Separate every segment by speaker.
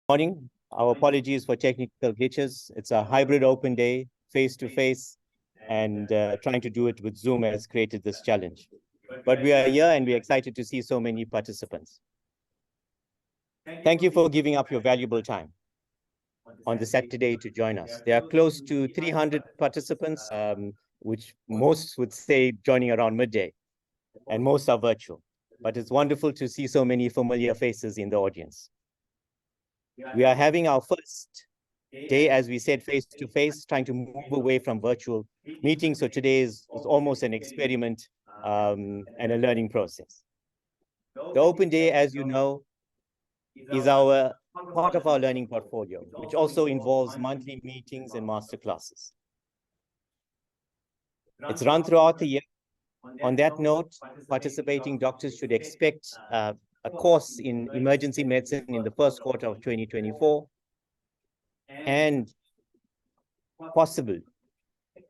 Speaker 1: Morning. Our apologies for technical glitches. It's a hybrid open day, face-to-face, and trying to do it with Zoom has created this challenge. But we are here and we're excited to see so many participants. Thank you for giving up your valuable time on the Saturday to join us. There are close to 300 participants, which most would say joining around midday, and most are virtual. But it's wonderful to see so many familiar faces in the audience. We are having our first day, as we said, face-to-face, trying to move away from virtual meetings. So today is almost an experiment and a learning process. The open day, as you know, is our part of our learning portfolio, which also involves monthly meetings and master classes. It's run throughout the year. On that note, participating doctors should expect a course in emergency medicine in the first quarter of 2024 and possible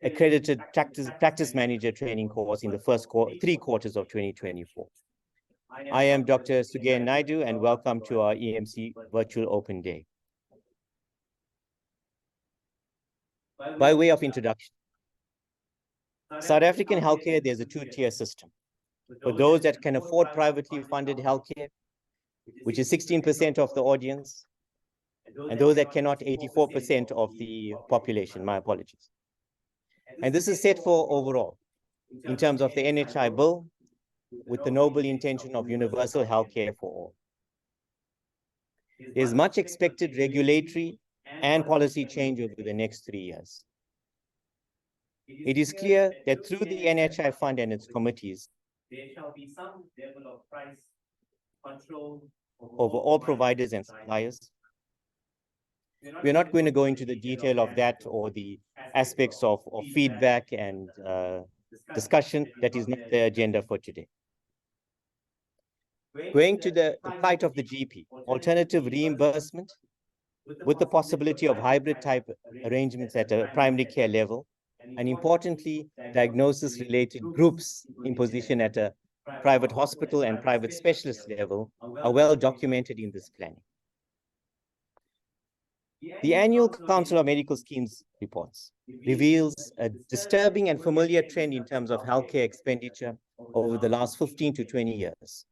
Speaker 1: accredited practice manager training course in the first 3 quarters of 2024. I am Dr. Naidoo, and welcome to our EMC Virtual Open Day. By way of introduction, South African healthcare, there's a two-tier system. For those that can afford privately funded healthcare, which is 16% of the audience, and those that cannot, 84% of the population, my apologies. And this is set for overall, in terms of the NHI bill, with the noble intention of universal healthcare for all. There's much expected regulatory and policy change over the next 3 years. It is clear that through the NHI fund and its committees, there shall be some level of price control over all providers and suppliers. We're not going to go into the detail of that or the aspects of feedback and discussion. That is not the agenda for today. Going to the plight of the GP, alternative reimbursement with the possibility of hybrid type arrangements at a primary care level, and importantly, diagnosis-related groups imposition at a private hospital and private specialist level are well documented in this planning. The annual Council of Medical Schemes reports reveals a disturbing and familiar trend in terms of healthcare expenditure over the last 15 to 20 years.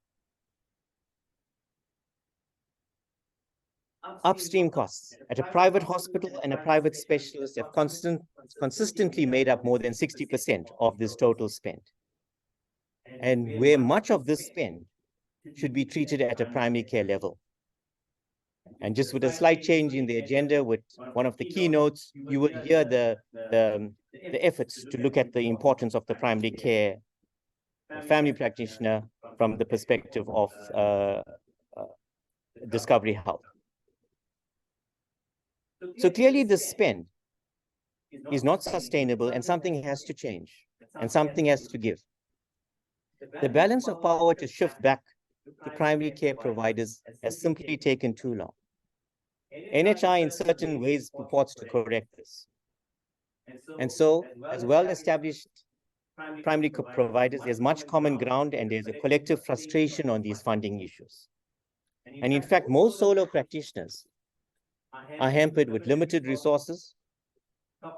Speaker 1: Upstream costs at a private hospital and a private specialist have consistently made up more than 60% of this total spend. And where much of this spend should be treated at a primary care level. And just with a slight change in the agenda, with one of the keynotes, you will hear the efforts to look at the importance of the primary care family practitioner from the perspective of discovery health. So clearly the spend is not sustainable and something has to change and something has to give. The balance of power to shift back to primary care providers has simply taken too long. NHI in certain ways purports to correct this. And so, as well-established primary providers, there's much common ground and there's a collective frustration on these funding issues. And in fact, most solo practitioners are hampered with limited resources,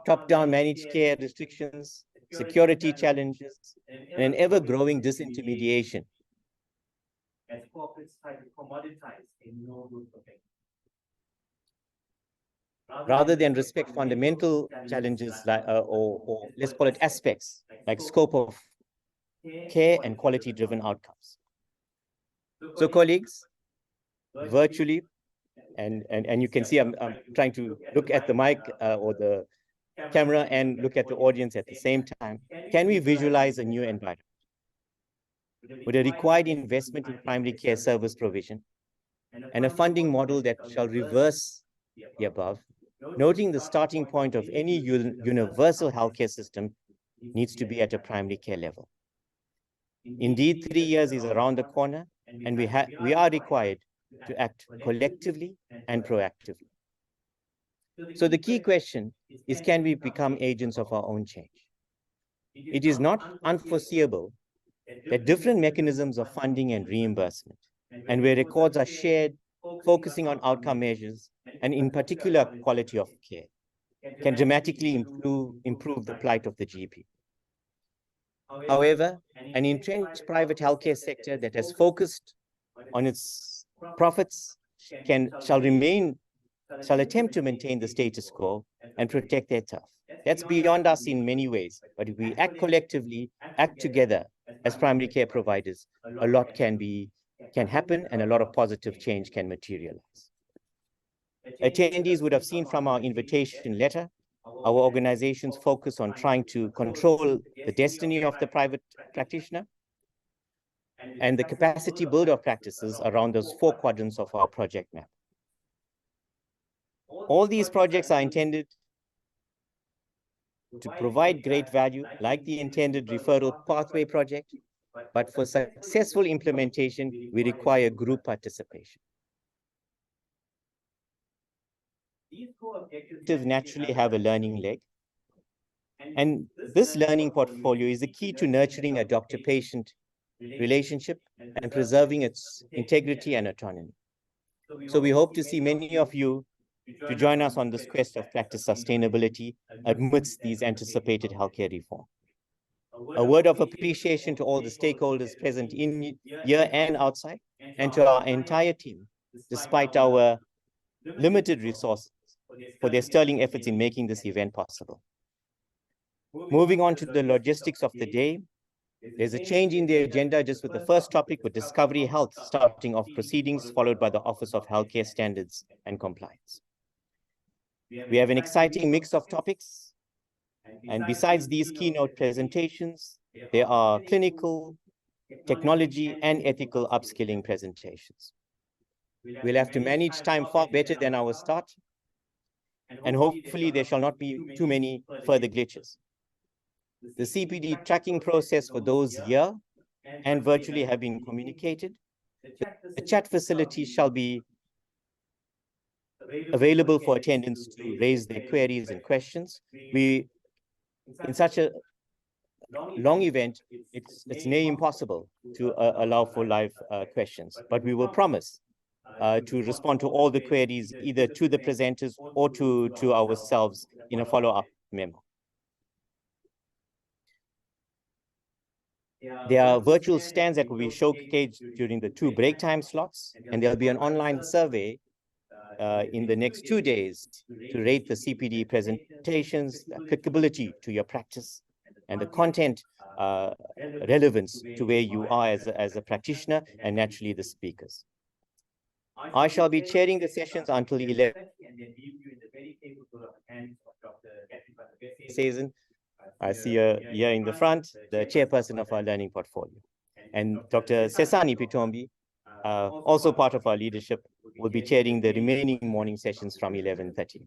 Speaker 1: top-down managed care restrictions, security challenges, and an ever-growing disintermediation as corporates try to commoditize a no-good profession. Rather than respect fundamental challenges like, or let's call it aspects, like scope of care and quality-driven outcomes. So colleagues, virtually, and you can see I'm trying to look at the mic or the camera and look at the audience at the same time. Can we visualize a new environment with a required investment in primary care service provision and a funding model that shall reverse the above, noting the starting point of any universal healthcare system needs to be at a primary care level. Indeed, 3 years is around the corner, and we are required to act collectively and proactively. So the key question is, can we become agents of our own change? It is not unforeseeable that different mechanisms of funding and reimbursement, and where records are shared focusing on outcome measures, and in particular, quality of care, can dramatically improve the plight of the GP. However, an entrenched private healthcare sector that has focused on its profits shall attempt to maintain the status quo and protect their turf. That's beyond us in many ways, but if we act collectively, act together as primary care providers, a lot can happen and a lot of positive change can materialize. Attendees would have seen from our invitation letter, our organization's focus on trying to control the destiny of the private practitioner and the capacity build of practices around those 4 quadrants of our project map. All these projects are intended to provide great value, like the intended referral pathway project, but for successful implementation, we require group participation. These core objectives naturally have a learning leg, and this learning portfolio is the key to nurturing a doctor-patient relationship and preserving its integrity and autonomy. So we hope to see many of you to join us on this quest of practice sustainability amidst these anticipated healthcare reform. A word of appreciation to all the stakeholders present in here and outside, and to our entire team, despite our limited resources, for their sterling efforts in making this event possible. Moving on to the logistics of the day, there's a change in the agenda just with the first topic with Discovery Health starting off proceedings, followed by the Office of Healthcare Standards and Compliance. We have an exciting mix of topics, and besides these keynote presentations, there are clinical, technology, and ethical upskilling presentations. We'll have to manage time far better than our start, and hopefully there shall not be too many further glitches. The CPD tracking process for those here and virtually have been communicated. The chat facility shall be available for attendants to raise their queries and questions. In such a long event, it's near impossible to allow for live questions, but we will promise to respond to all the queries, either to the presenters or to ourselves in a follow-up memo. There are virtual stands that will be showcased during the 2 break time slots, and there'll be an online survey in the next 2 days to rate the CPD presentations, the applicability to your practice, and the content relevance to where you are as a practitioner, and naturally the speakers. I shall be chairing the sessions until 11. I see her here in the front, the chairperson of our learning portfolio. And Dr. Sesani Pitombi, also part of our leadership, will be chairing the remaining morning sessions from 11:30.